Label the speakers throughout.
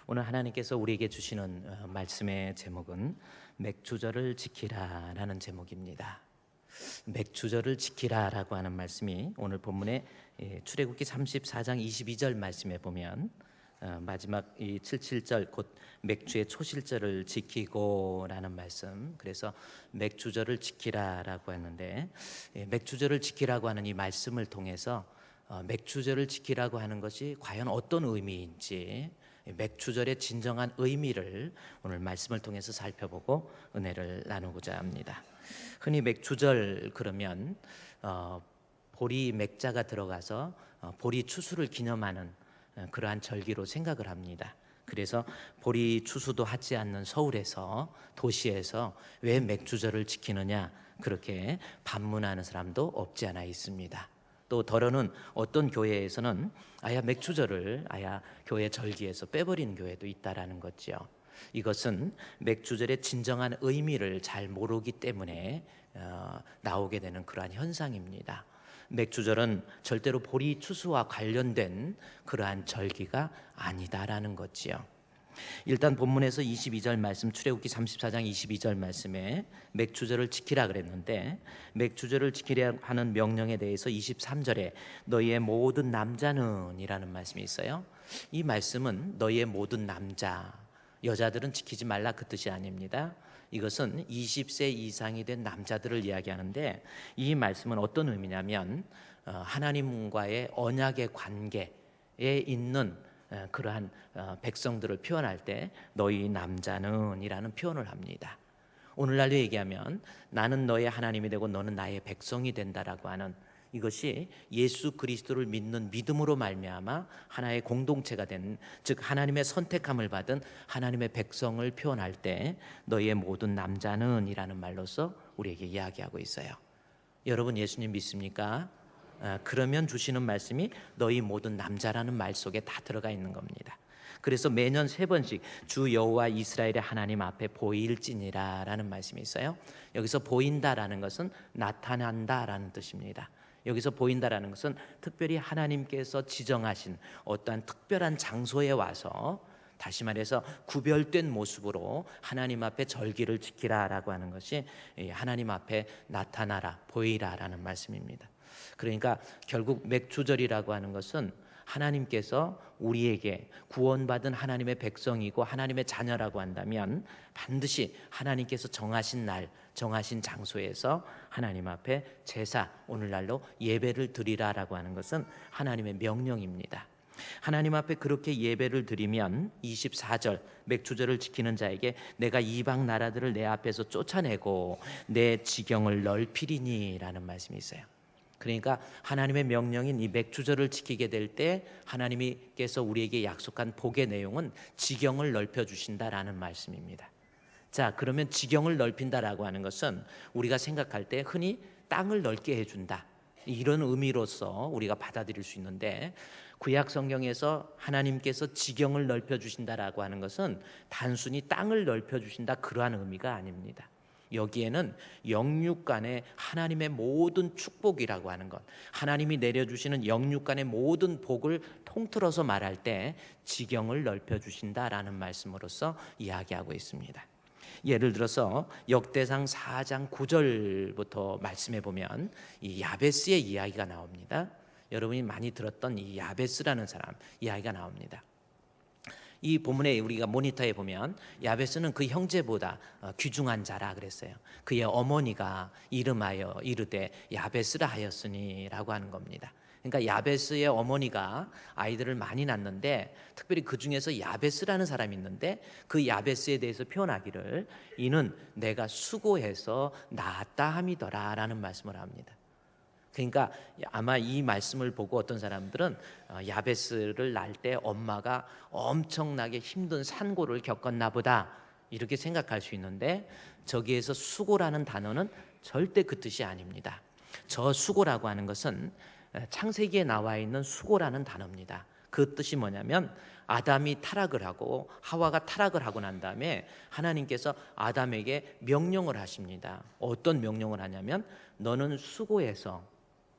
Speaker 1: 오늘 하나님께서 우리에게 주시는 말씀의 제목은 맥주절을 지키라라는 제목입니다. 맥주절을 지키라라고 하는 말씀이 오늘 본문의 출애굽기 34장 22절 말씀에 보면 마지막 이 77절 곧 맥주의 초실절을 지키고라는 말씀, 그래서 맥주절을 지키라라고 하는데, 맥주절을 지키라고 하는 이 말씀을 통해서 맥주절을 지키라고 하는 것이 과연 어떤 의미인지, 맥주절의 진정한 의미를 오늘 말씀을 통해서 살펴보고 은혜를 나누고자 합니다. 흔히 맥주절 그러면 보리 맥자가 들어가서 보리 추수를 기념하는 그러한 절기로 생각을 합니다. 그래서 보리 추수도 하지 않는 서울에서, 도시에서 왜 맥주절을 지키느냐, 그렇게 반문하는 사람도 없지 않아 있습니다. 또 더러는 어떤 교회에서는 아야 맥주절을 교회 절기에서 빼버리는 교회도 있다라는 거죠. 이것은 맥주절의 진정한 의미를 잘 모르기 때문에 나오게 되는 그러한 현상입니다. 맥주절은 절대로 보리 추수와 관련된 그러한 절기가 아니다라는 거지요. 일단 본문에서 22절 말씀, 출애굽기 34장 22절 말씀에 맥주절을 지키라 그랬는데, 맥주절을 지키려 하는 명령에 대해서 23절에 너희의 모든 남자는 이라는 말씀이 있어요. 이 말씀은 너희의 모든 남자, 여자들은 지키지 말라 그 뜻이 아닙니다. 이것은 20세 이상이 된 남자들을 이야기하는데, 이 말씀은 어떤 의미냐면 하나님과의 언약의 관계에 있는 그러한 백성들을 표현할 때 너희 남자는 이라는 표현을 합니다. 오늘날로 얘기하면 나는 너의 하나님이 되고 너는 나의 백성이 된다라고 하는, 이것이 예수 그리스도를 믿는 믿음으로 말미암아 하나의 공동체가 된, 즉 하나님의 선택함을 받은 하나님의 백성을 표현할 때 너희의 모든 남자는 이라는 말로서 우리에게 이야기하고 있어요. 여러분 예수님 믿습니까? 그러면 주시는 말씀이 너희 모든 남자라는 말 속에 다 들어가 있는 겁니다. 그래서 매년 3번씩 주 여호와 이스라엘의 하나님 앞에 보일지니라 라는 말씀이 있어요. 여기서 보인다라는 것은 나타난다라는 뜻입니다. 여기서 보인다라는 것은 특별히 하나님께서 지정하신 어떠한 특별한 장소에 와서, 다시 말해서 구별된 모습으로 하나님 앞에 절기를 지키라라고 하는 것이 하나님 앞에 나타나라, 보이라라는 말씀입니다. 그러니까 결국 맥주절이라고 하는 것은 하나님께서 우리에게 구원받은 하나님의 백성이고 하나님의 자녀라고 한다면 반드시 하나님께서 정하신 날, 정하신 장소에서 하나님 앞에 제사, 오늘날로 예배를 드리라라고 하는 것은 하나님의 명령입니다. 하나님 앞에 그렇게 예배를 드리면 24절 맥주절을 지키는 자에게 내가 이방 나라들을 내 앞에서 쫓아내고 내 지경을 넓히리니 라는 말씀이 있어요. 그러니까 하나님의 명령인 이 맥주절을 지키게 될 때 하나님께서 우리에게 약속한 복의 내용은 지경을 넓혀주신다라는 말씀입니다. 자, 그러면 지경을 넓힌다라고 하는 것은 우리가 생각할 때 흔히 땅을 넓게 해준다, 이런 의미로서 우리가 받아들일 수 있는데, 구약 성경에서 하나님께서 지경을 넓혀주신다라고 하는 것은 단순히 땅을 넓혀주신다 그러한 의미가 아닙니다. 여기에는 영육간의 하나님의 모든 축복이라고 하는 것, 하나님이 내려주시는 영육간의 모든 복을 통틀어서 말할 때 지경을 넓혀주신다라는 말씀으로서 이야기하고 있습니다. 예를 들어서 역대상 4장 9절부터 말씀해 보면 이 야베스의 이야기가 나옵니다. 여러분이 많이 들었던 이 야베스라는 사람 이야기가 나옵니다. 이 본문에 우리가 모니터에 보면 야베스는 그 형제보다 귀중한 자라 그랬어요. 그의 어머니가 이름하여 이르되 야베스라 하였으니 라고 하는 겁니다. 그러니까 야베스의 어머니가 아이들을 많이 낳는데 특별히 그 중에서 야베스라는 사람이 있는데, 그 야베스에 대해서 표현하기를 이는 내가 수고해서 낳았다 함이더라 라는 말씀을 합니다. 그러니까 아마 이 말씀을 보고 어떤 사람들은 야베스를 낳을 때 엄마가 엄청나게 힘든 산고를 겪었나 보다 이렇게 생각할 수 있는데, 저기에서 수고라는 단어는 절대 그 뜻이 아닙니다. 저 수고라고 하는 것은 창세기에 나와 있는 수고라는 단어입니다. 그 뜻이 뭐냐면 아담이 타락을 하고 하와가 타락을 하고 난 다음에 하나님께서 아담에게 명령을 하십니다. 어떤 명령을 하냐면 너는 수고해서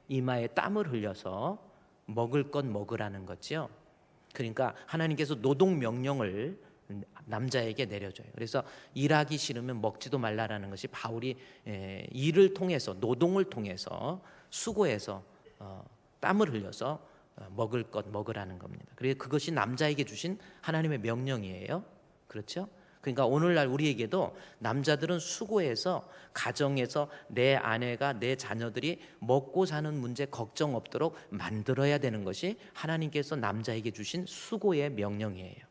Speaker 1: 이마에 땀을 흘려서 먹을 것 먹으라는 거죠. 그러니까 하나님께서 노동 명령을 남자에게 내려줘요. 그래서 일하기 싫으면 먹지도 말라라는 것이 바울이 일을 통해서, 노동을 통해서, 수고해서 땀을 흘려서 먹을 것 먹으라는 겁니다. 그래서 그것이 남자에게 주신 하나님의 명령이에요. 그렇죠? 그러니까 오늘날 우리에게도 남자들은 수고해서 가정에서 내 아내가, 내 자녀들이 먹고 사는 문제 걱정 없도록 만들어야 되는 것이 하나님께서 남자에게 주신 수고의 명령이에요.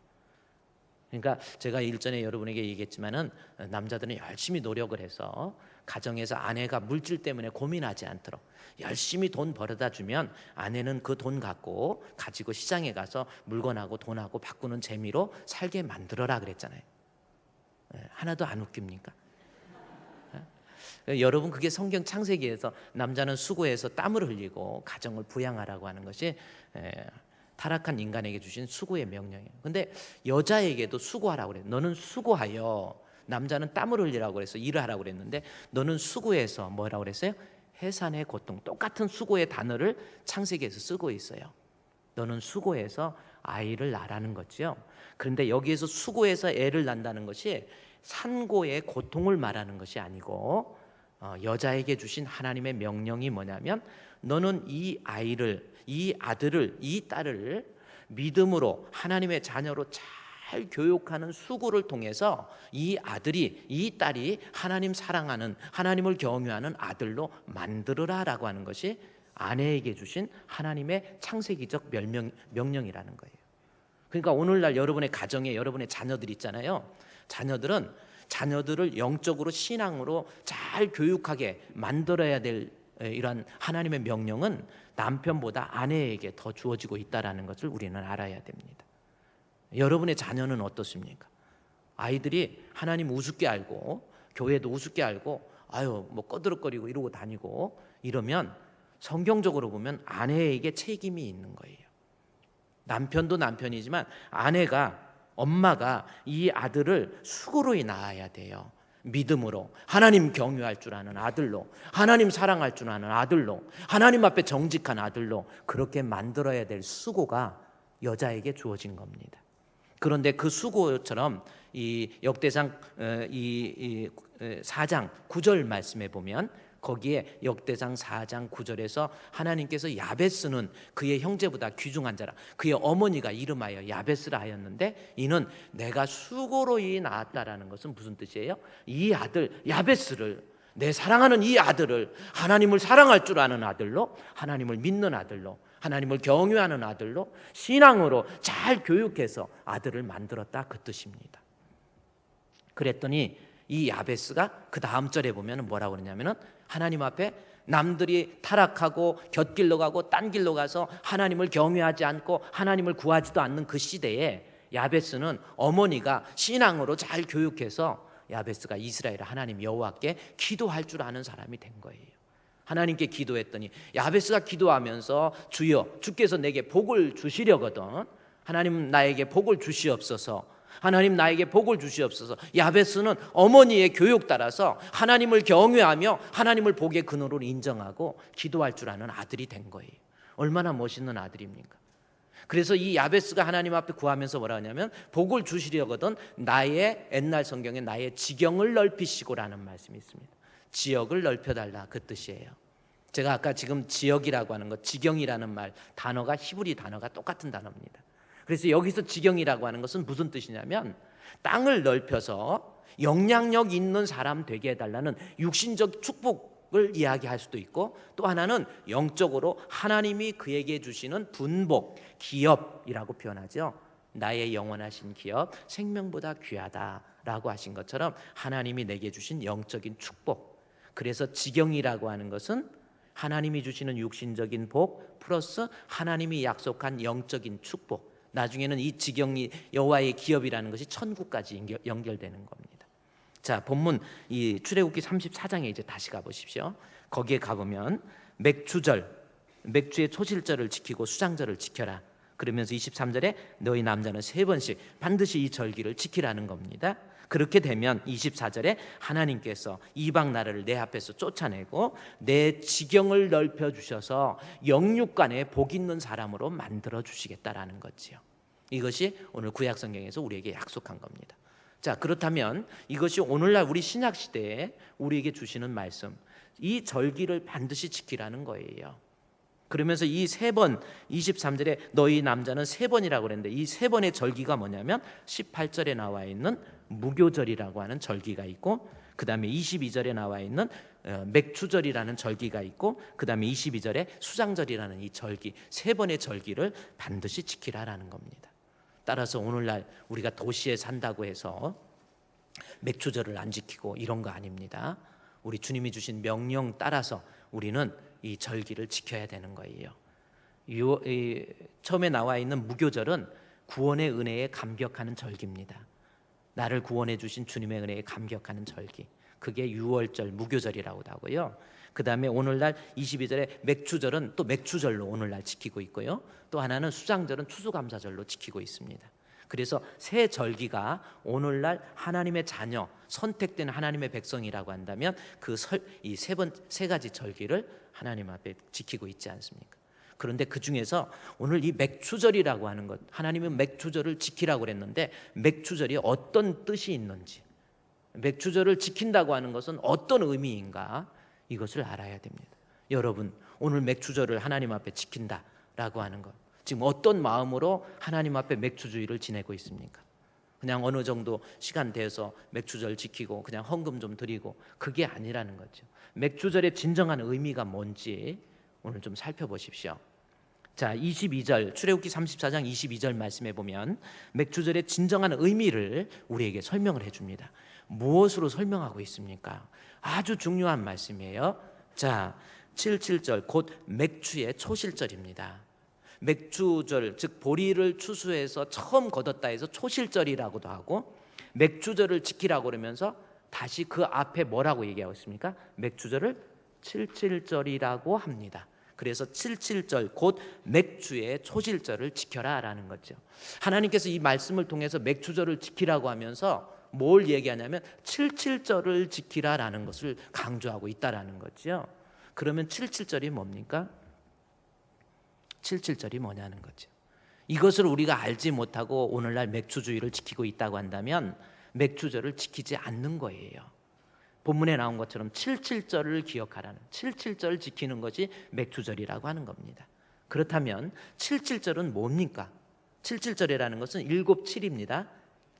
Speaker 1: 그러니까 제가 일전에 여러분에게 얘기했지만은 남자들은 열심히 노력을 해서 가정에서 아내가 물질 때문에 고민하지 않도록 열심히 돈 벌어다 주면 아내는 그 돈 가지고 시장에 가서 물건하고 돈하고 바꾸는 재미로 살게 만들어라 그랬잖아요. 하나도 안 웃깁니까? 여러분, 그게 성경 창세기에서 남자는 수고해서 땀을 흘리고 가정을 부양하라고 하는 것이 타락한 인간에게 주신 수고의 명령이에요. 근데 여자에게도 수고하라고 그래요. 너는 수고하여, 남자는 땀을 흘리라고 그래서 일을 하라고 그랬는데 너는 수고해서 뭐라고 그랬어요? 해산의 고통. 똑같은 수고의 단어를 창세기에서 쓰고 있어요. 너는 수고해서 아이를 낳으라는 거죠. 그런데 여기에서 수고해서 애를 낳는다는 것이 산고의 고통을 말하는 것이 아니고 여자에게 주신 하나님의 명령이 뭐냐면 너는 이 아이를, 이 아들을, 이 딸을 믿음으로 하나님의 자녀로 잘 교육하는 수고를 통해서 이 아들이, 이 딸이 하나님 사랑하는, 하나님을 경외하는 아들로 만들어라라고 하는 것이 아내에게 주신 하나님의 창세기적 명령이라는 거예요. 그러니까 오늘날 여러분의 가정에 여러분의 자녀들 있잖아요. 자녀들을 영적으로, 신앙으로 잘 교육하게 만들어야 될 이러한 하나님의 명령은 남편보다 아내에게 더 주어지고 있다는 것을 우리는 알아야 됩니다. 여러분의 자녀는 어떻습니까? 아이들이 하나님 우습게 알고 교회도 우습게 알고 뭐 꺼드럭거리고 이러고 다니고 이러면 성경적으로 보면 아내에게 책임이 있는 거예요. 남편도 남편이지만 엄마가 이 아들을 수고로이 낳아야 돼요. 믿음으로, 하나님 경외할 줄 아는 아들로, 하나님 사랑할 줄 아는 아들로, 하나님 앞에 정직한 아들로 그렇게 만들어야 될 수고가 여자에게 주어진 겁니다. 그런데 그 수고처럼 이 역대상 4장 9절 말씀에 보면 거기에 역대상 4장 9절에서 하나님께서 야베스는 그의 형제보다 귀중한 자라, 그의 어머니가 이름하여 야베스라 하였는데 이는 내가 수고로이 낳았다라는 것은 무슨 뜻이에요? 이 아들 야베스를, 내 사랑하는 이 아들을 하나님을 사랑할 줄 아는 아들로, 하나님을 믿는 아들로, 하나님을 경외하는 아들로, 신앙으로 잘 교육해서 아들을 만들었다, 그 뜻입니다. 그랬더니 이 야베스가 그 다음 절에 보면 뭐라고 그러냐면은 하나님 앞에 남들이 타락하고 곁길로 가고 딴 길로 가서 하나님을 경외하지 않고 하나님을 구하지도 않는 그 시대에 야베스는 어머니가 신앙으로 잘 교육해서 야베스가 이스라엘 하나님 여호와께 기도할 줄 아는 사람이 된 거예요. 하나님께 기도했더니 야베스가 기도하면서 주여, 주께서 내게 복을 주시려거든 하나님 나에게 복을 주시옵소서, 하나님 나에게 복을 주시옵소서. 야베스는 어머니의 교육 따라서 하나님을 경외하며 하나님을 복의 근원으로 인정하고 기도할 줄 아는 아들이 된 거예요. 얼마나 멋있는 아들입니까? 그래서 이 야베스가 하나님 앞에 구하면서 뭐라 하냐면 복을 주시려거든 나의, 옛날 성경에 나의 지경을 넓히시고라는 말씀이 있습니다. 지역을 넓혀달라, 그 뜻이에요. 제가 아까 지금 지역이라고 하는 것, 지경이라는 말, 단어가 히브리 단어가 똑같은 단어입니다. 그래서 여기서 지경이라고 하는 것은 무슨 뜻이냐면 땅을 넓혀서 영향력 있는 사람 되게 해달라는 육신적 축복을 이야기할 수도 있고, 또 하나는 영적으로 하나님이 그에게 주시는 분복, 기업이라고 표현하죠. 나의 영원하신 기업, 생명보다 귀하다라고 하신 것처럼 하나님이 내게 주신 영적인 축복. 그래서 지경이라고 하는 것은 하나님이 주시는 육신적인 복 플러스 하나님이 약속한 영적인 축복. 나중에는 이 지경이 여호와의 기업이라는 것이 천국까지 연결되는 겁니다. 자, 본문 이 출애굽기 34장에 이제 다시 가보십시오. 거기에 가보면 맥주의 초실절을 지키고 수장절을 지켜라. 그러면서 23절에 너희 남자는 3번씩 반드시 이 절기를 지키라는 겁니다. 그렇게 되면 24절에 하나님께서 이방 나라를 내 앞에서 쫓아내고 내 지경을 넓혀 주셔서 영육간에 복 있는 사람으로 만들어 주시겠다라는 거지요. 이것이 오늘 구약 성경에서 우리에게 약속한 겁니다. 자, 그렇다면 이것이 오늘날 우리 신약 시대에 우리에게 주시는 말씀, 이 절기를 반드시 지키라는 거예요. 그러면서 이 세 번, 23절에 너희 남자는 세 번이라고 그랬는데 이 세 번의 절기가 뭐냐면 18절에 나와 있는 무교절이라고 하는 절기가 있고, 그 다음에 22절에 나와 있는 맥추절이라는 절기가 있고, 그 다음에 22절에 수장절이라는 이 절기, 세 번의 절기를 반드시 지키라라는 겁니다. 따라서 오늘날 우리가 도시에 산다고 해서 맥추절을 안 지키고 이런 거 아닙니다. 우리 주님이 주신 명령 따라서 우리는 이 절기를 지켜야 되는 거예요. 처음에 나와 있는 무교절은 구원의 은혜에 감격하는 절기입니다. 나를 구원해 주신 주님의 은혜에 감격하는 절기, 그게 유월절 무교절이라고도 하고요. 그 다음에 오늘날 22절에 맥추절은 또 맥추절로 오늘날 지키고 있고요. 또 하나는 수장절은 추수감사절로 지키고 있습니다. 그래서 세 절기가 오늘날 하나님의 자녀, 선택된 하나님의 백성이라고 한다면 그 이 세 가지 절기를 하나님 앞에 지키고 있지 않습니까? 그런데 그 중에서 오늘 이 맥추절이라고 하는 것, 하나님은 맥추절을 지키라고 그랬는데 맥추절이 어떤 뜻이 있는지, 맥추절을 지킨다고 하는 것은 어떤 의미인가, 이것을 알아야 됩니다. 여러분, 오늘 맥추절을 하나님 앞에 지킨다라고 하는 것, 지금 어떤 마음으로 하나님 앞에 맥추주의를 지내고 있습니까? 그냥 어느 정도 시간 돼서 맥추절 지키고 그냥 헌금 좀 드리고, 그게 아니라는 거죠. 맥추절의 진정한 의미가 뭔지 오늘 좀 살펴보십시오. 자, 22절 출애굽기 34장 22절 말씀에 보면 맥추절의 진정한 의미를 우리에게 설명을 해줍니다. 무엇으로 설명하고 있습니까? 아주 중요한 말씀이에요. 자, 77절 곧 맥추의 초실절입니다. 맥추절, 즉 보리를 추수해서 처음 거뒀다 해서 초실절이라고도 하고, 맥추절을 지키라고 그러면서 다시 그 앞에 뭐라고 얘기하고 있습니까? 맥추절을 77절이라고 합니다. 그래서 77절 곧 맥추의 초실절을 지켜라 라는 거죠. 하나님께서 이 말씀을 통해서 맥추절을 지키라고 하면서 뭘 얘기하냐면 77절을 지키라 라는 것을 강조하고 있다라는 거죠. 그러면 77절이 뭡니까? 77절이 뭐냐는 거죠. 이것을 우리가 알지 못하고 오늘날 맥추주의를 지키고 있다고 한다면 맥추절을 지키지 않는 거예요. 본문에 나온 것처럼 77절을 기억하라는, 77절 지키는 것이 맥추절이라고 하는 겁니다. 그렇다면 77절은 뭡니까? 77절이라는 것은 7입니다.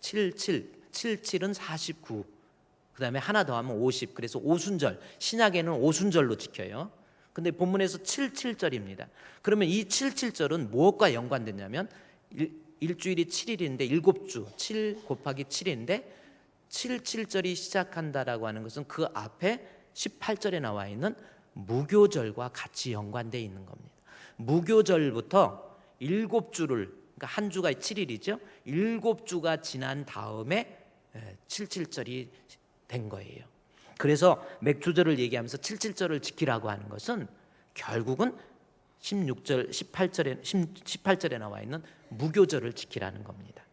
Speaker 1: 77은 49, 그 다음에 하나 더하면 50, 그래서 오순절, 신약에는 오순절로 지켜요. 근데 본문에서 77절입니다. 그러면 이 77절은 무엇과 연관되냐면 일주일이 7일인데 7주, 7 곱하기 7인데 77절이 시작한다라고 하는 것은 그 앞에 18절에 나와 있는 무교절과 같이 연관되어 있는 겁니다. 무교절부터 7주를, 그러니까 한 주가 7일이죠. 7주가 지난 다음에 77절이 된 거예요. 그래서 맥추절을 얘기하면서 77절을 지키라고 하는 것은 결국은 18절에 나와 있는 무교절을 지키라는 겁니다.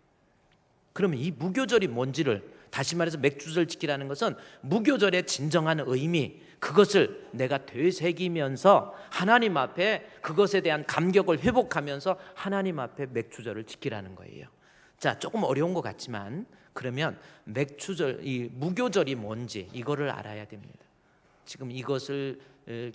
Speaker 1: 그러면 이 무교절이 뭔지를, 다시 말해서 맥추절 지키라는 것은 무교절의 진정한 의미, 그것을 내가 되새기면서 하나님 앞에 그것에 대한 감격을 회복하면서 하나님 앞에 맥추절을 지키라는 거예요. 자, 조금 어려운 것 같지만 그러면 맥추절, 이 무교절이 뭔지 이거를 알아야 됩니다. 지금 이것을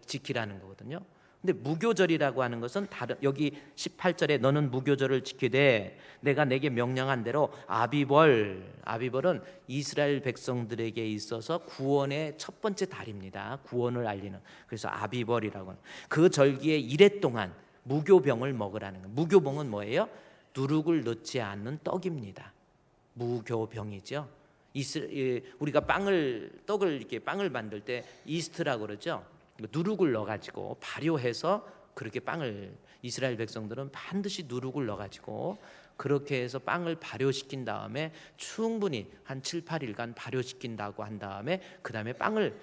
Speaker 1: 지키라는 거거든요. 근데 무교절이라고 하는 것은 다른, 여기 18절에 너는 무교절을 지키되 내가 내게 명령한 대로 아비벌은 이스라엘 백성들에게 있어서 구원의 첫 번째 달입니다. 구원을 알리는, 그래서 아비벌이라고 하는 그 절기에 이래 동안 무교병을 먹으라는 거예요. 무교병은 뭐예요? 누룩을 넣지 않는 떡입니다. 무교병이죠. 우리가 떡을 이렇게 빵을 만들 때 이스트라고 그러죠. 누룩을 넣어가지고 발효해서 그렇게 빵을, 이스라엘 백성들은 반드시 누룩을 넣어가지고 그렇게 해서 빵을 발효시킨 다음에 충분히 한 7, 8일간 발효시킨다고 한 다음에 그 다음에 빵을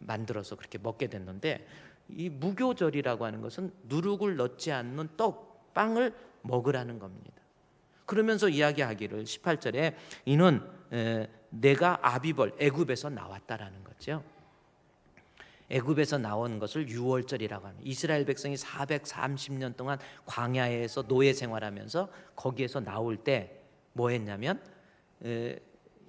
Speaker 1: 만들어서 그렇게 먹게 됐는데, 이 무교절이라고 하는 것은 누룩을 넣지 않는 떡, 빵을 먹으라는 겁니다. 그러면서 이야기하기를 18절에 이는 내가 아비벌, 애굽에서 나왔다라는 거죠. 애굽에서 나온 것을 유월절이라고 합니다. 이스라엘 백성이 430년 동안 광야에서 노예 생활하면서 거기에서 나올 때 뭐 했냐면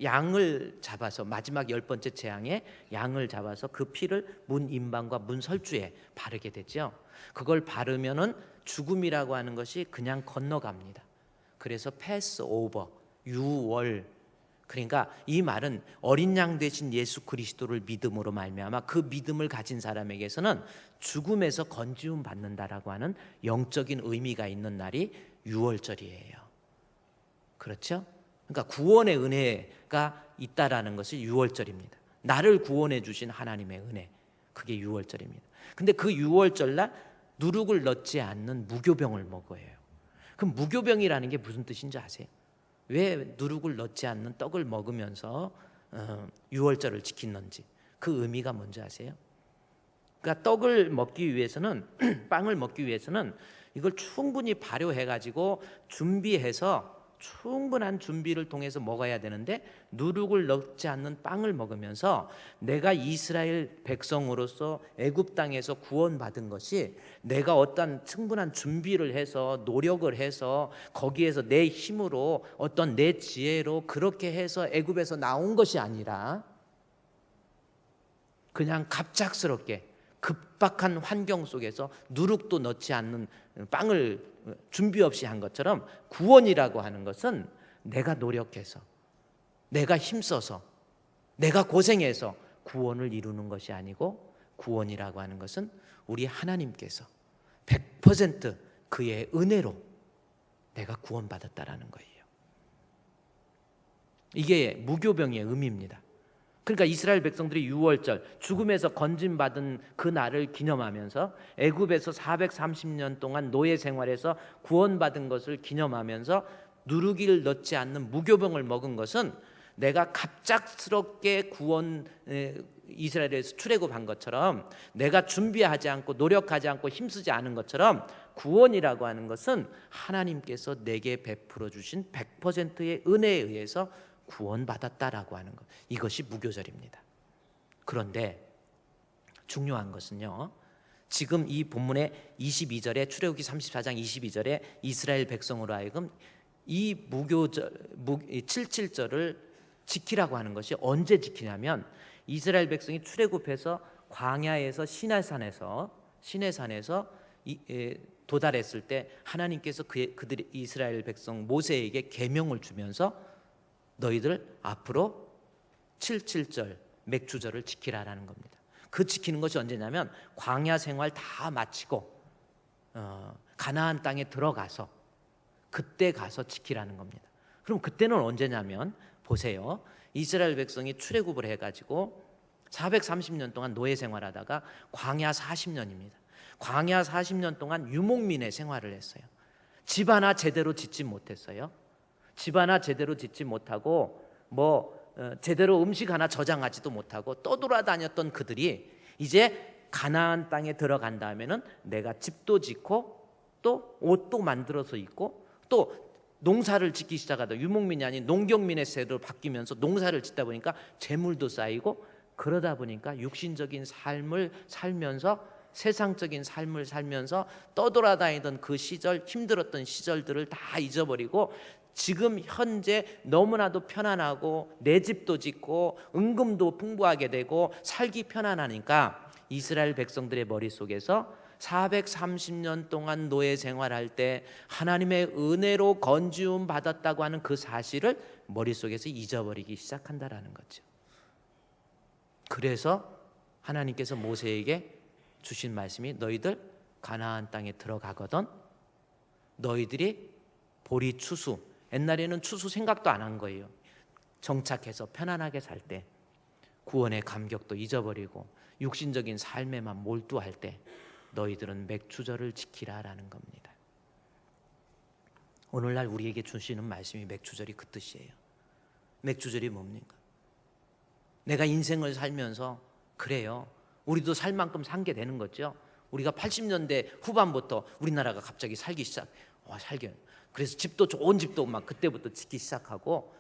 Speaker 1: 양을 잡아서 마지막 10번째 재앙에 양을 잡아서 그 피를 문 임방과 문 설주에 바르게 되죠. 그걸 바르면은 죽음이라고 하는 것이 그냥 건너갑니다. 그래서 패스 오버, 유월. 그러니까 이 말은 어린 양 되신 예수 그리스도를 믿음으로 말미암아 그 믿음을 가진 사람에게서는 죽음에서 건지움 받는다라고 하는 영적인 의미가 있는 날이 유월절이에요. 그렇죠? 그러니까 구원의 은혜가 있다라는 것이 유월절입니다. 나를 구원해 주신 하나님의 은혜, 그게 유월절입니다. 근데 그 유월절 날 누룩을 넣지 않는 무교병을 먹어요. 그럼 무교병이라는 게 무슨 뜻인지 아세요? 왜 누룩을 넣지 않는 떡을 먹으면서 유월절을 지키는지 그 의미가 뭔지 아세요? 그러니까 떡을 먹기 위해서는 빵을 먹기 위해서는 이걸 충분히 발효해가지고 준비해서 충분한 준비를 통해서 먹어야 되는데 누룩을 넣지 않는 빵을 먹으면서 내가 이스라엘 백성으로서 애굽 땅에서 구원받은 것이 내가 어떤 충분한 준비를 해서 노력을 해서 거기에서 내 힘으로 어떤 내 지혜로 그렇게 해서 애굽에서 나온 것이 아니라 그냥 갑작스럽게 급박한 환경 속에서 누룩도 넣지 않는 빵을 준비 없이 한 것처럼 구원이라고 하는 것은 내가 노력해서 내가 힘써서 내가 고생해서 구원을 이루는 것이 아니고 구원이라고 하는 것은 우리 하나님께서 100% 그의 은혜로 내가 구원받았다라는 거예요. 이게 무교병의 의미입니다. 그러니까 이스라엘 백성들이 유월절 죽음에서 건짐받은 그 날을 기념하면서 애굽에서 430년 동안 노예 생활에서 구원받은 것을 기념하면서 누룩을 넣지 않는 무교병을 먹은 것은 내가 갑작스럽게 이스라엘에서 출애굽한 것처럼 내가 준비하지 않고 노력하지 않고 힘쓰지 않은 것처럼 구원이라고 하는 것은 하나님께서 내게 베풀어 주신 100%의 은혜에 의해서 구원받았다라고 하는 것, 이것이 무교절입니다. 그런데 중요한 것은요, 지금 이 본문의 22절에 출애굽기 34장 22절에 이스라엘 백성으로 하여금 이 무교절 77절을 지키라고 하는 것이 언제 지키냐면 이스라엘 백성이 출애굽해서 광야에서 시내산에서 도달했을 때 하나님께서 그들이 이스라엘 백성 모세에게 계명을 주면서 너희들 앞으로 77절 맥주절을 지키라라는 겁니다. 그 지키는 것이 언제냐면 광야 생활 다 마치고 가나안 땅에 들어가서 그때 가서 지키라는 겁니다. 그럼 그때는 언제냐면 보세요. 이스라엘 백성이 출애굽을 해가지고 430년 동안 노예 생활하다가 광야 40년입니다. 광야 40년 동안 유목민의 생활을 했어요. 집 하나 제대로 짓지 못했어요. 집 하나 제대로 짓지 못하고 제대로 음식 하나 저장하지도 못하고 떠돌아다녔던 그들이 이제 가나안 땅에 들어간 다음에는 내가 집도 짓고 또 옷도 만들어서 입고 또 농사를 짓기 시작하다 유목민이 아닌 농경민의 세대로 바뀌면서 농사를 짓다 보니까 재물도 쌓이고 그러다 보니까 육신적인 삶을 살면서 세상적인 삶을 살면서 떠돌아다니던 그 시절 힘들었던 시절들을 다 잊어버리고 지금 현재 너무나도 편안하고 내 집도 짓고 은금도 풍부하게 되고 살기 편안하니까 이스라엘 백성들의 머릿속에서 430년 동안 노예 생활할 때 하나님의 은혜로 건지움 받았다고 하는 그 사실을 머릿속에서 잊어버리기 시작한다라는 거죠. 그래서 하나님께서 모세에게 주신 말씀이 너희들 가나안 땅에 들어가거든 너희들이 보리 추수, 옛날에는 추수 생각도 안 한 거예요. 정착해서 편안하게 살 때 구원의 감격도 잊어버리고 육신적인 삶에만 몰두할 때 너희들은 맥주절을 지키라라는 겁니다. 오늘날 우리에게 주시는 말씀이 맥주절이 그 뜻이에요. 맥주절이 뭡니까? 내가 인생을 살면서 그래요. 우리도 살 만큼 산 게 되는 거죠. 우리가 80년대 후반부터 우리나라가 갑자기 살기 시작. 그래서 집도 좋은 집도 막 그때부터 짓기 시작하고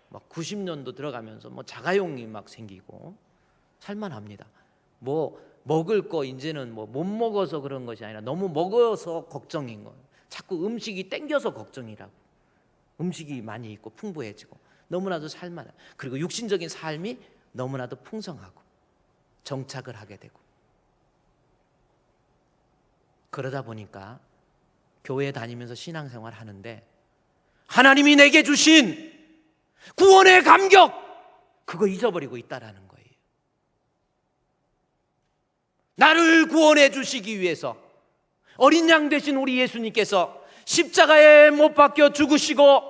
Speaker 1: 막 90년도 들어가면서 자가용이 막 생기고 살만합니다. 뭐 먹을 거 이제는 뭐 못 먹어서 그런 것이 아니라 너무 먹어서 걱정인 거예요. 자꾸 음식이 땡겨서 걱정이라고. 음식이 많이 있고 풍부해지고 너무나도 살만해. 그리고 육신적인 삶이 너무나도 풍성하고 정착을 하게 되고, 그러다 보니까 교회 다니면서 신앙생활 하는데 하나님이 내게 주신 구원의 감격, 그거 잊어버리고 있다라는 거예요. 나를 구원해 주시기 위해서 어린 양 되신 우리 예수님께서 십자가에 못 박혀 죽으시고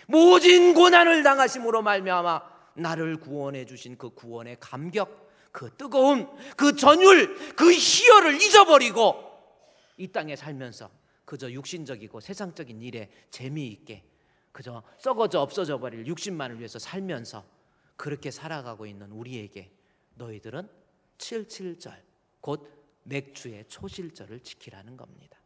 Speaker 1: 모진 고난을 당하심으로 말미암아 나를 구원해 주신 그 구원의 감격, 그 뜨거움, 그 전율, 그 희열을 잊어버리고 이 땅에 살면서 그저 육신적이고 세상적인 일에 재미있게 그저 썩어져 없어져 버릴 육신만을 위해서 살면서 그렇게 살아가고 있는 우리에게 너희들은 77절, 곧 맥주의 초실절을 지키라는 겁니다.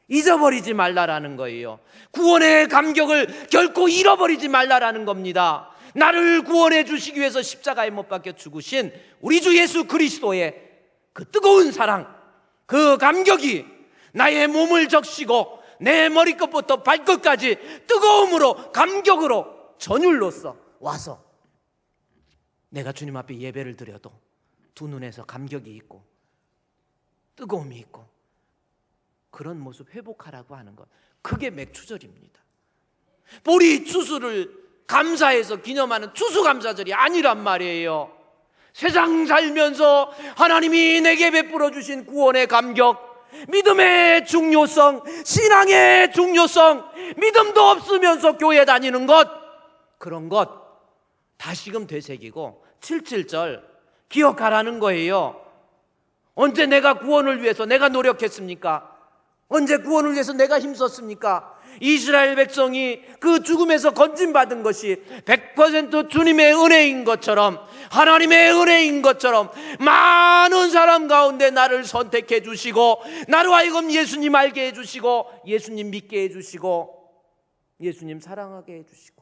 Speaker 1: 잊어버리지 말라라는 거예요. 구원의 감격을 결코 잃어버리지 말라라는 겁니다. 나를 구원해 주시기 위해서 십자가에 못 박혀 죽으신 우리 주 예수 그리스도의 그 뜨거운 사랑, 그 감격이 나의 몸을 적시고 내 머리끝부터 발끝까지 뜨거움으로, 감격으로, 전율로서 와서 내가 주님 앞에 예배를 드려도 두 눈에서 감격이 있고 뜨거움이 있고 그런 모습 회복하라고 하는 것, 그게 맥추절입니다. 보리 추수를 감사해서 기념하는 추수감사절이 아니란 말이에요. 세상 살면서 하나님이 내게 베풀어 주신 구원의 감격, 믿음의 중요성, 신앙의 중요성, 믿음도 없으면서 교회 다니는 것, 그런 것 다시금 되새기고 77절 기억하라는 거예요. 언제 내가 구원을 위해서 내가 노력했습니까? 언제 구원을 위해서 내가 힘썼습니까? 이스라엘 백성이 그 죽음에서 건진받은 것이 100% 주님의 은혜인 것처럼, 하나님의 은혜인 것처럼 많은 사람 가운데 나를 선택해 주시고 나로 하여금 예수님 알게 해주시고 예수님 믿게 해주시고 예수님 사랑하게 해주시고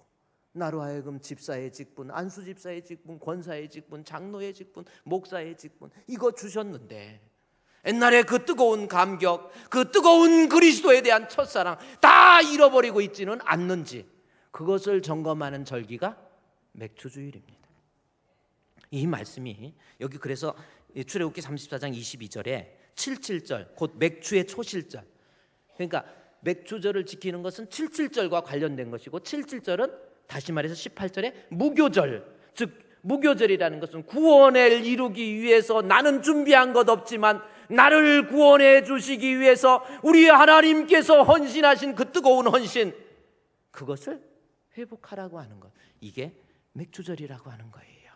Speaker 1: 나로 하여금 집사의 직분, 안수 집사의 직분, 권사의 직분, 장로의 직분, 목사의 직분 이거 주셨는데 옛날에 그 뜨거운 감격, 그 뜨거운 그리스도에 대한 첫사랑 다 잃어버리고 있지는 않는지, 그것을 점검하는 절기가 맥추주일입니다. 이 말씀이 여기 그래서 출애굽기 34장 22절에 77절 곧 맥추의 초실절, 그러니까 맥추절을 지키는 것은 77절과 관련된 것이고 77절은 다시 말해서 18절에 무교절, 즉 무교절이라는 것은 구원을 이루기 위해서 나는 준비한 것 없지만 나를 구원해 주시기 위해서 우리 하나님께서 헌신하신 그 뜨거운 헌신, 그것을 회복하라고 하는 것, 이게 맥추절이라고 하는 거예요.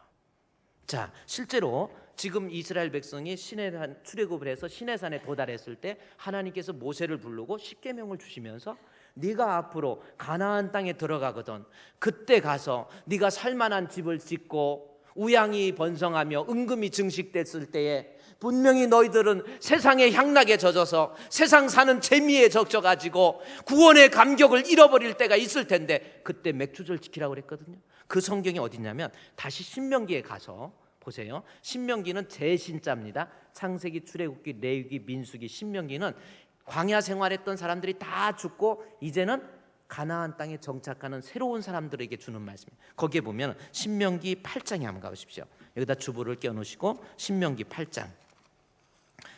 Speaker 1: 자, 실제로 지금 이스라엘 백성이 시내산 출애굽을 해서 시내산에 도달했을 때 하나님께서 모세를 부르고 십계명을 주시면서 네가 앞으로 가나안 땅에 들어가거든 그때 가서 네가 살만한 집을 짓고 우양이 번성하며 은금이 증식됐을 때에 분명히 너희들은 세상의 향락에 젖어서 세상 사는 재미에 젖어가지고 구원의 감격을 잃어버릴 때가 있을 텐데 그때 맥추절 지키라고 그랬거든요. 그 성경이 어디냐면 다시 신명기에 가서 보세요. 신명기는 제신자입니다. 창세기, 출애굽기, 레위기, 민수기, 신명기는 광야 생활했던 사람들이 다 죽고 이제는 가나안 땅에 정착하는 새로운 사람들에게 주는 말씀입니다. 거기에 보면 신명기 8장에 한번 가보십시오. 여기다 주보를 껴놓으시고 신명기 8장,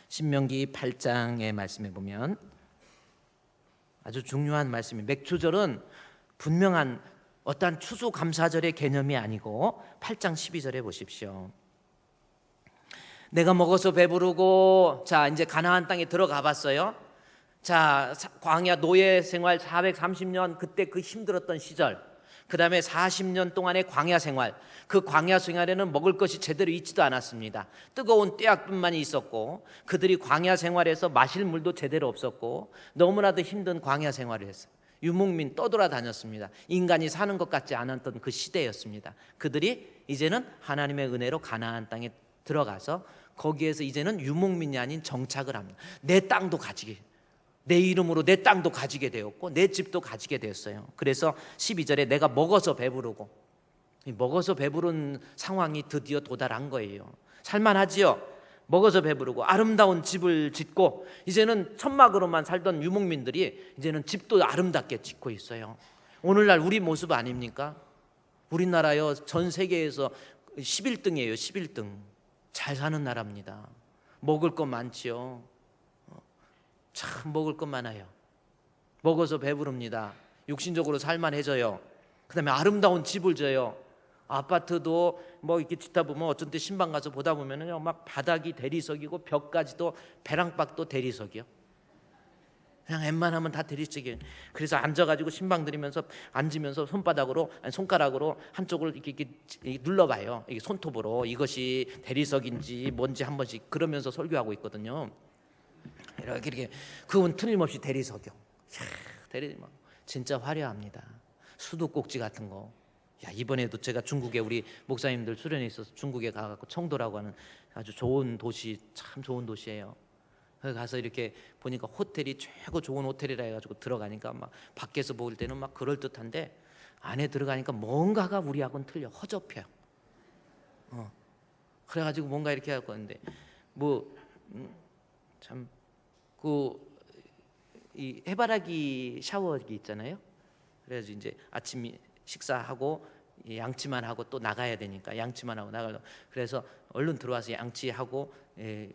Speaker 1: 신명기 8장의 말씀에 보면 아주 중요한 말씀이, 맥추절은 분명한 어떠한 추수감사절의 개념이 아니고 8장 12절에 보십시오. 내가 먹어서 배부르고 자 이제 가나안 땅에 들어가 봤어요. 자, 광야 노예 생활 430년 그때 그 힘들었던 시절, 그 다음에 40년 동안의 광야 생활, 그 광야 생활에는 먹을 것이 제대로 있지도 않았습니다. 뜨거운 떼약뿐만이 있었고 그들이 광야 생활에서 마실 물도 제대로 없었고 너무나도 힘든 광야 생활을 했어요. 유목민 떠돌아다녔습니다. 인간이 사는 것 같지 않았던 그 시대였습니다. 그들이 이제는 하나님의 은혜로 가나안 땅에 들어가서 거기에서 이제는 유목민이 아닌 정착을 합니다. 내 땅도 가지게, 내 이름으로 내 땅도 가지게 되었고 내 집도 가지게 되었어요. 그래서 12절에 내가 먹어서 배부르고 먹어서 배부른 상황이 드디어 도달한 거예요. 살만하지요. 먹어서 배부르고 아름다운 집을 짓고, 이제는 천막으로만 살던 유목민들이 이제는 집도 아름답게 짓고 있어요. 오늘날 우리 모습 아닙니까? 우리나라요, 전 세계에서 11등이에요. 11등. 잘 사는 나라입니다. 먹을 것 많지요. 참 먹을 것 많아요. 먹어서 배부릅니다. 육신적으로 살만해져요. 그 다음에 아름다운 집을 져요. 아파트도 뭐 이렇게 짓다 보면 어쩐 때 신방 가서 보다 보면은요, 막 바닥이 대리석이고 벽까지도 배랑박도 대리석이요. 그냥 웬만하면 다 대리석이에요. 그래서 앉아가지고 신방 들이면서 앉으면서 손바닥으로, 아니 손가락으로 한쪽을 이렇게 눌러봐요. 이게 손톱으로 이것이 대리석인지 뭔지 한 번씩 그러면서 설교하고 있거든요. 이렇게 그건 틀림없이 대리석이요. 대리 진짜 화려합니다. 수도꼭지 같은 거. 야, 이번에도 제가 중국에 우리 목사님들 수련회 있어서 중국에 가갖고 청도라고 하는 아주 좋은 도시, 참 좋은 도시예요. 거기 가서 이렇게 보니까 호텔이 최고 좋은 호텔이라 해가지고 들어가니까 막 밖에서 볼 때는 막 그럴 듯한데 안에 들어가니까 뭔가가 우리하고는 틀려. 허접해요. 그래가지고 뭔가 이렇게 하고 있는데 참 이 해바라기 샤워기 있잖아요. 그래서 이제 아침 식사하고 양치만 하고 또 나가야 되니까 양치만 하고 나가려고, 그래서 얼른 들어와서 양치하고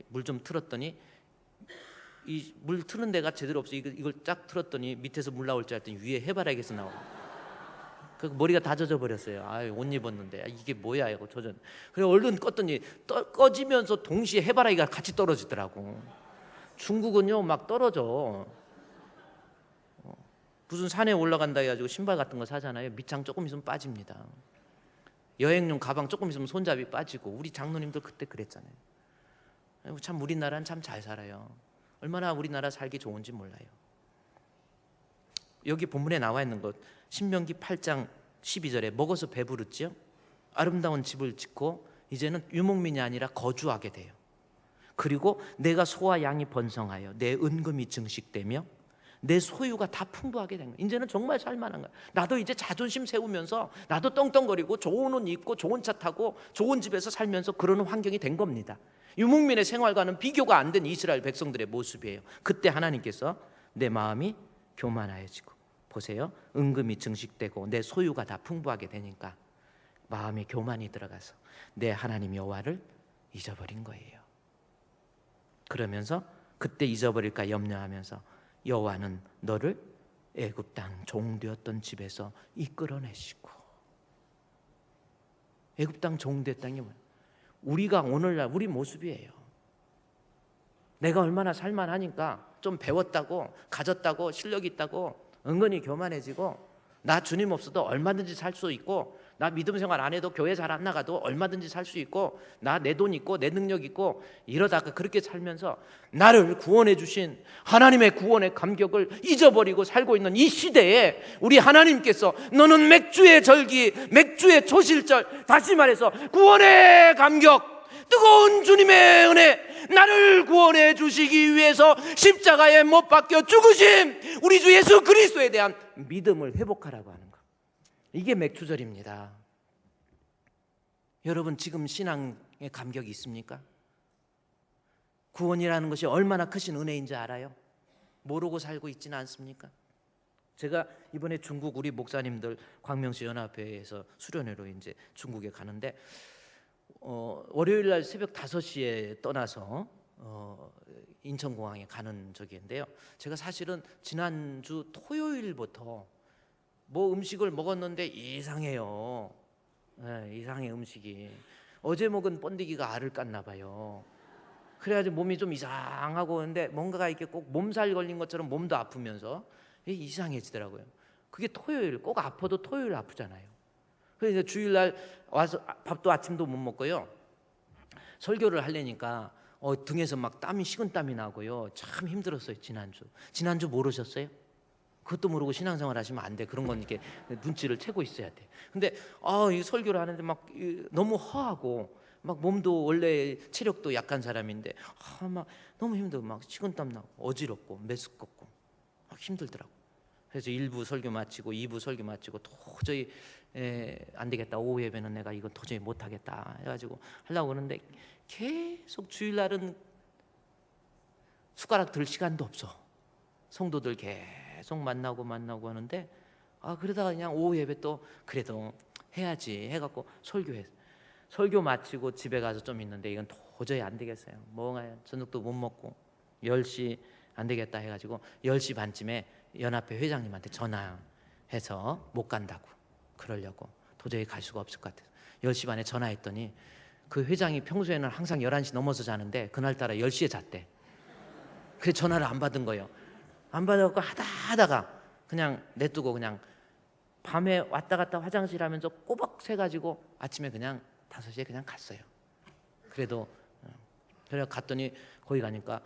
Speaker 1: 물 좀 틀었더니 이 물 트는 데가 제대로 없어. 이걸 쫙 틀었더니 밑에서 물 나올 줄 알았더니 위에 해바라기에서 나오고, 그 머리가 다 젖어 버렸어요. 아유, 옷 입었는데 이게 뭐야 이거 젖어. 그래 얼른 껐더니 꺼지면서 동시에 해바라기가 같이 떨어지더라고. 중국은요 막 떨어져. 무슨 산에 올라간다 해가지고 신발 같은 거 사잖아요. 밑창 조금 있으면 빠집니다. 여행용 가방 조금 있으면 손잡이 빠지고. 우리 장로님들 그때 그랬잖아요. 참 우리나라는 참 잘 살아요. 얼마나 우리나라 살기 좋은지 몰라요. 여기 본문에 나와 있는 것, 신명기 8장 12절에 먹어서 배부르지요. 아름다운 집을 짓고 이제는 유목민이 아니라 거주하게 돼요. 그리고 내가 소와 양이 번성하여 내 은금이 증식되며 내 소유가 다 풍부하게 된 거야. 이제는 정말 살만한 거야. 나도 이제 자존심 세우면서 나도 떵떵거리고 좋은 옷 입고 좋은 차 타고 좋은 집에서 살면서 그러는 환경이 된 겁니다. 유목민의 생활과는 비교가 안 된 이스라엘 백성들의 모습이에요. 그때 하나님께서 내 마음이 교만하여지고, 보세요, 은금이 증식되고 내 소유가 다 풍부하게 되니까 마음이 교만이 들어가서 내 하나님 여호와를 잊어버린 거예요. 그러면서 그때 잊어버릴까 염려하면서 여호와는 너를 애굽 땅 종되었던 집에서 이끌어내시고. 애굽 땅 종되었다는 게 뭐예요? 우리가 오늘날 우리 모습이에요. 내가 얼마나 살만하니까 좀 배웠다고 가졌다고 실력이 있다고 은근히 교만해지고, 나 주님 없어도 얼마든지 살 수 있고, 나 믿음 생활 안 해도 교회 잘 안 나가도 얼마든지 살 수 있고, 나 내 돈 있고 내 능력 있고, 이러다가 그렇게 살면서 나를 구원해 주신 하나님의 구원의 감격을 잊어버리고 살고 있는 이 시대에 우리 하나님께서 너는 맥주의 절기, 맥주의 초실절, 다시 말해서 구원의 감격, 뜨거운 주님의 은혜, 나를 구원해 주시기 위해서 십자가에 못 박혀 죽으신 우리 주 예수 그리스도에 대한 믿음을 회복하라고 하는 것. 이게 맥주절입니다. 여러분 지금 신앙의 감격이 있습니까? 구원이라는 것이 얼마나 크신 은혜인지 알아요? 모르고 살고 있지는 않습니까? 제가 이번에 중국 우리 목사님들 광명시 연합회에서 수련회로 이제 중국에 가는데 월요일 날 새벽 5시에 떠나서 인천공항에 가는 적인데요. 제가 사실은 지난주 토요일부터 뭐 음식을 먹었는데 이상해요. 네, 이상해 음식이. 어제 먹은 번데기가 알을 깠나 봐요. 그래가지고 몸이 좀 이상하고, 근데 뭔가가 이렇게 꼭 몸살 걸린 것처럼 몸도 아프면서 이상해지더라고요. 그게 토요일, 꼭 아파도 토요일 아프잖아요. 그래서 주일날 와서 밥도 아침도 못 먹고요. 설교를 하려니까 등에서 막 땀이 식은땀이 나고요. 참 힘들었어요. 지난주 모르셨어요? 그것도 모르고 신앙생활 하시면 안 돼. 그런 건 이렇게 눈치를 채고 있어야 돼. 근데 이 설교를 하는데 막 너무 허하고, 막 몸도 원래 체력도 약한 사람인데 막 너무 힘들고 막 식은땀 나고 어지럽고 메스껍고 막 힘들더라고. 그래서 1부 설교 마치고 2부 설교 마치고 도저히 안 되겠다. 오후 예배는 내가 이건 도저히 못 하겠다 해가지고 하려고 그러는데 계속 주일날은 숟가락 들 시간도 없어. 성도들 계속 만나고 하는데 그러다가 그냥 오후 예배 또 그래도 해야지 해갖고 설교 마치고 집에 가서 좀 있는데 이건 도저히 안 되겠어요. 멍하니 저녁도 못 먹고 10시 안 되겠다 해가지고 10시 반쯤에 연합회 회장님한테 전화해서 못 간다고 그러려고 도저히 갈 수가 없을 것 같아서 10시 반에 전화했더니 그 회장이 평소에는 항상 11시 넘어서 자는데 그날따라 10시에 잤대. 그래서 전화를 안 받은 거예요. 안 받아갖고 하다가 그냥 냅두고 그냥 밤에 왔다 갔다 화장실 하면서 꼬박 새가지고 아침에 그냥 5시에 그냥 갔어요. 그래도 그래 갔더니 거기 가니까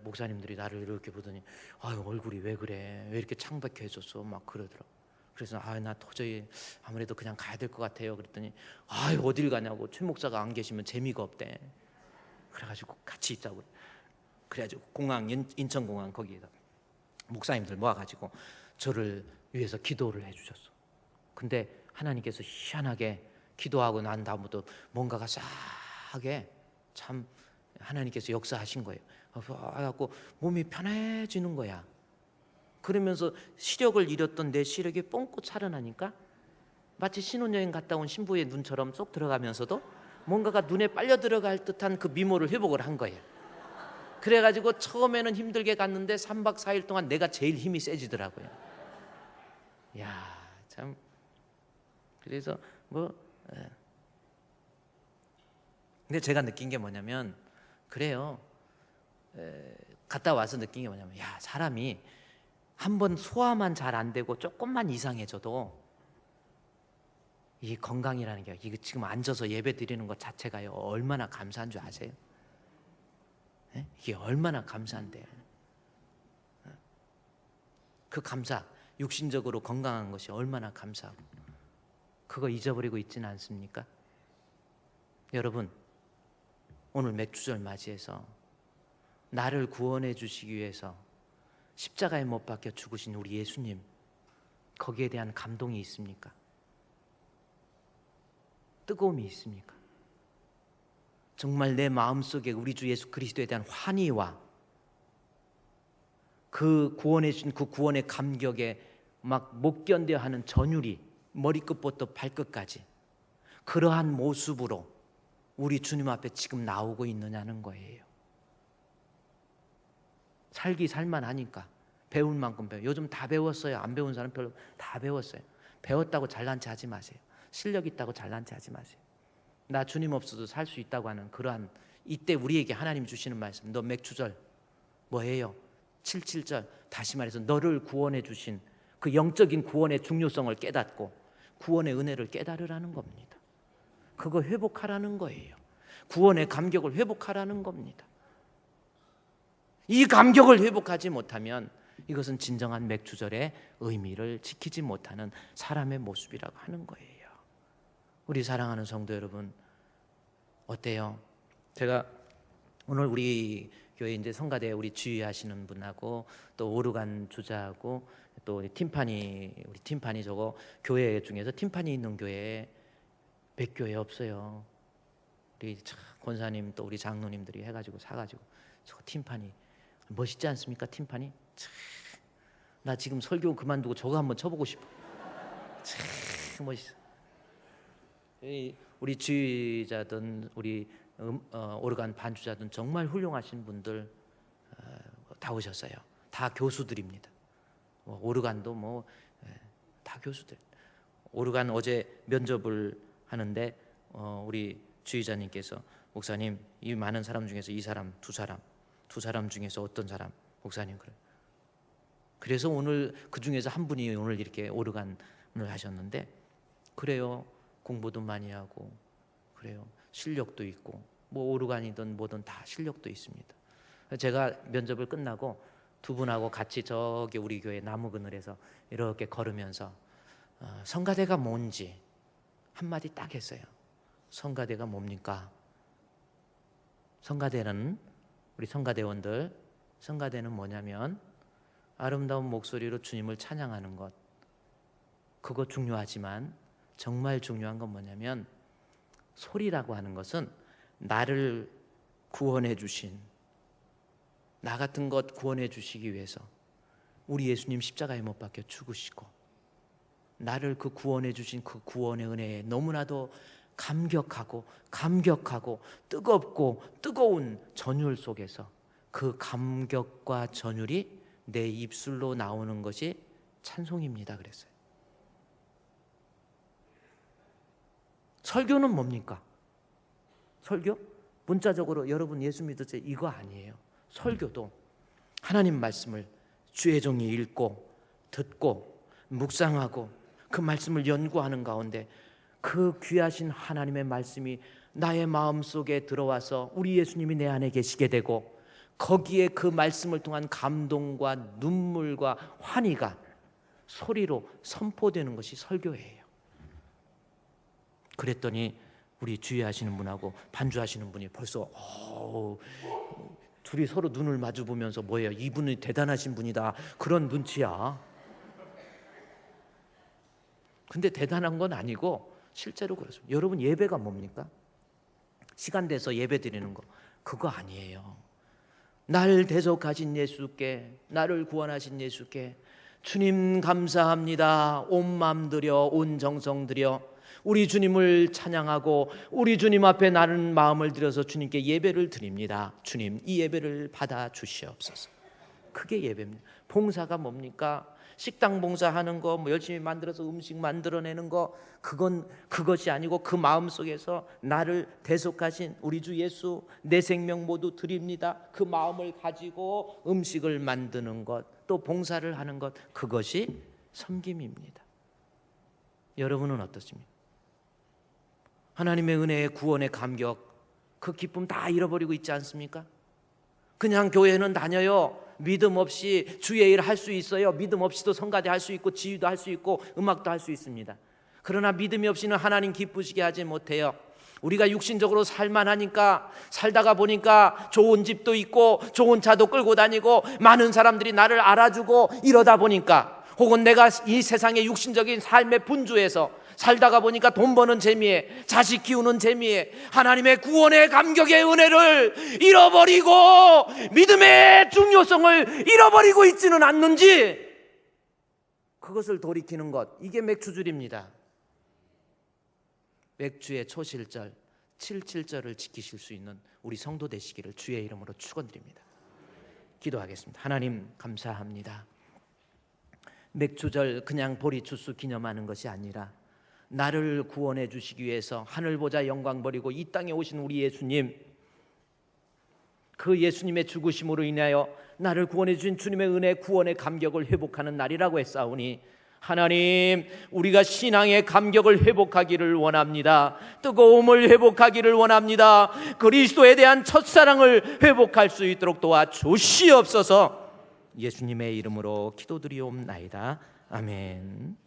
Speaker 1: 목사님들이 나를 이렇게 보더니 얼굴이 왜 그래? 왜 이렇게 창백해졌어? 막 그러더라고. 그래서 나 도저히 아무래도 그냥 가야 될 것 같아요. 그랬더니 어딜 가냐고. 최 목사가 안 계시면 재미가 없대. 그래가지고 같이 있자고. 그래가지고 공항 인천공항 거기에다 목사님들 모아가지고 저를 위해서 기도를 해주셨어. 근데 하나님께서 희한하게 기도하고 난 다음부터 뭔가가 싸하게 참 하나님께서 역사하신 거예요. 그래갖고 몸이 편해지는 거야. 그러면서 시력을 잃었던 내 시력이 뻥긋 살아나니까 마치 신혼여행 갔다 온 신부의 눈처럼 쏙 들어가면서도 뭔가가 눈에 빨려 들어갈 듯한 그 미모를 회복을 한 거예요. 그래가지고 처음에는 힘들게 갔는데 3박 4일 동안 내가 제일 힘이 세지더라고요. 참 그래서 근데 제가 느낀 게 뭐냐면 그래요. 갔다 와서 느낀 게 뭐냐면 사람이 한번 소화만 잘 안 되고 조금만 이상해져도 이 건강이라는 게 이거 지금 앉아서 예배 드리는 것 자체가요 얼마나 감사한 줄 아세요? 이게 얼마나 감사한데 그 감사 육신적으로 건강한 것이 얼마나 감사하고 그거 잊어버리고 있지는 않습니까? 여러분 오늘 맥주절 맞이해서 나를 구원해 주시기 위해서 십자가에 못 박혀 죽으신 우리 예수님 거기에 대한 감동이 있습니까? 뜨거움이 있습니까? 정말 내 마음속에 우리 주 예수 그리스도에 대한 환희와 그 구원해 주신 그 구원의 감격에 막 못 견뎌 하는 전율이 머리끝부터 발끝까지 그러한 모습으로 우리 주님 앞에 지금 나오고 있느냐는 거예요. 살기 살만하니까 배울 만큼 배워. 요즘 다 배웠어요. 안 배운 사람 별로 다 배웠어요. 배웠다고 잘난 체 하지 마세요. 실력 있다고 잘난 체 하지 마세요. 나 주님 없어도 살 수 있다고 하는 그러한 이때 우리에게 하나님 주시는 말씀 너 맥주절 뭐예요? 77절 다시 말해서 너를 구원해 주신 그 영적인 구원의 중요성을 깨닫고 구원의 은혜를 깨달으라는 겁니다. 그거 회복하라는 거예요. 구원의 감격을 회복하라는 겁니다. 이 감격을 회복하지 못하면 이것은 진정한 맥주절의 의미를 지키지 못하는 사람의 모습이라고 하는 거예요. 우리 사랑하는 성도 여러분 어때요? 제가 오늘 우리 교회 이제 성가대 우리 주의하시는 분하고 또 오르간 주자하고 또 우리 팀파니 저거 교회 중에서 팀파니 있는 교회 100교회 없어요. 우리 권사님 또 우리 장로님들이 해가지고 사가지고 저거 팀파니 멋있지 않습니까? 팀파니 나 지금 설교 그만두고 저거 한번 쳐보고 싶어. 참 멋있어. 우리 주의자든 우리 오르간 반주자든 정말 훌륭하신 분들 다 오셨어요. 다 교수들입니다. 오르간도 다 교수들. 오르간 어제 면접을 하는데 우리 주의자님께서 목사님 이 많은 사람 중에서 이 사람 두 사람 중에서 어떤 사람 목사님 그래. 그래서 오늘 그 중에서 한 분이 오늘 이렇게 오르간을 하셨는데 그래요. 공부도 많이 하고 그래요. 실력도 있고 오르간이든 뭐든 다 실력도 있습니다. 제가 면접을 끝나고 두 분하고 같이 저기 우리 교회 나무 그늘에서 이렇게 걸으면서 성가대가 뭔지 한마디 딱 했어요. 성가대가 뭡니까? 성가대는 우리 성가대원들 성가대는 뭐냐면 아름다운 목소리로 주님을 찬양하는 것, 그거 중요하지만 정말 중요한 건 뭐냐면, 소리라고 하는 것은 나를 구원해 주신, 나 같은 것 구원해 주시기 위해서 우리 예수님 십자가에 못 박혀 죽으시고 나를 그 구원해 주신 그 구원의 은혜에 너무나도 감격하고 뜨겁고 뜨거운 전율 속에서 그 감격과 전율이 내 입술로 나오는 것이 찬송입니다 그랬어요. 설교는 뭡니까? 설교? 문자적으로 여러분 예수 믿으세요, 이거 아니에요. 설교도 하나님 말씀을 주의 종이 읽고 듣고 묵상하고 그 말씀을 연구하는 가운데 그 귀하신 하나님의 말씀이 나의 마음속에 들어와서 우리 예수님이 내 안에 계시게 되고 거기에 그 말씀을 통한 감동과 눈물과 환희가 소리로 선포되는 것이 설교예요. 그랬더니 우리 주의하시는 분하고 반주하시는 분이 벌써 둘이 서로 눈을 마주 보면서 뭐예요? 이분이 대단하신 분이다, 그런 눈치야. 근데 대단한 건 아니고 실제로 그렇습니다. 여러분 예배가 뭡니까? 시간 돼서 예배 드리는 거, 그거 아니에요. 날 대속하신 예수께, 나를 구원하신 예수께 주님 감사합니다, 온 마음 들여 온 정성 들여 우리 주님을 찬양하고 우리 주님 앞에 나는 마음을 들여서 주님께 예배를 드립니다. 주님, 이 예배를 받아 주시옵소서. 그게 예배입니다. 봉사가 뭡니까? 식당 봉사하는 거, 뭐 열심히 만들어서 음식 만들어내는 거, 그것이 아니고 그 마음 속에서 나를 대속하신 우리 주 예수, 내 생명 모두 드립니다, 그 마음을 가지고 음식을 만드는 것, 또 봉사를 하는 것, 그것이 섬김입니다. 여러분은 어떻습니까? 하나님의 은혜의 구원의 감격, 그 기쁨 다 잃어버리고 있지 않습니까? 그냥 교회는 다녀요. 믿음 없이 주의 일 할 수 있어요. 믿음 없이도 성가대 할 수 있고 지휘도 할 수 있고 음악도 할 수 있습니다. 그러나 믿음이 없이는 하나님 기쁘시게 하지 못해요. 우리가 육신적으로 살만하니까, 살다가 보니까 좋은 집도 있고 좋은 차도 끌고 다니고 많은 사람들이 나를 알아주고 이러다 보니까, 혹은 내가 이 세상의 육신적인 삶의 분주에서 살다가 보니까 돈 버는 재미에, 자식 키우는 재미에 하나님의 구원의 감격의 은혜를 잃어버리고 믿음의 중요성을 잃어버리고 있지는 않는지, 그것을 돌이키는 것, 이게 맥주줄입니다. 맥주의 초실절 7.7절을 지키실 수 있는 우리 성도 되시기를 주의 이름으로 축원드립니다. 기도하겠습니다. 하나님 감사합니다. 맥주절 그냥 보리추수 기념하는 것이 아니라 나를 구원해 주시기 위해서 하늘보자 영광 버리고 이 땅에 오신 우리 예수님, 그 예수님의 죽으심으로 인하여 나를 구원해 주신 주님의 은혜, 구원의 감격을 회복하는 날이라고 했사오니, 하나님, 우리가 신앙의 감격을 회복하기를 원합니다. 뜨거움을 회복하기를 원합니다. 그리스도에 대한 첫사랑을 회복할 수 있도록 도와주시옵소서. 예수님의 이름으로 기도드리옵나이다. 아멘.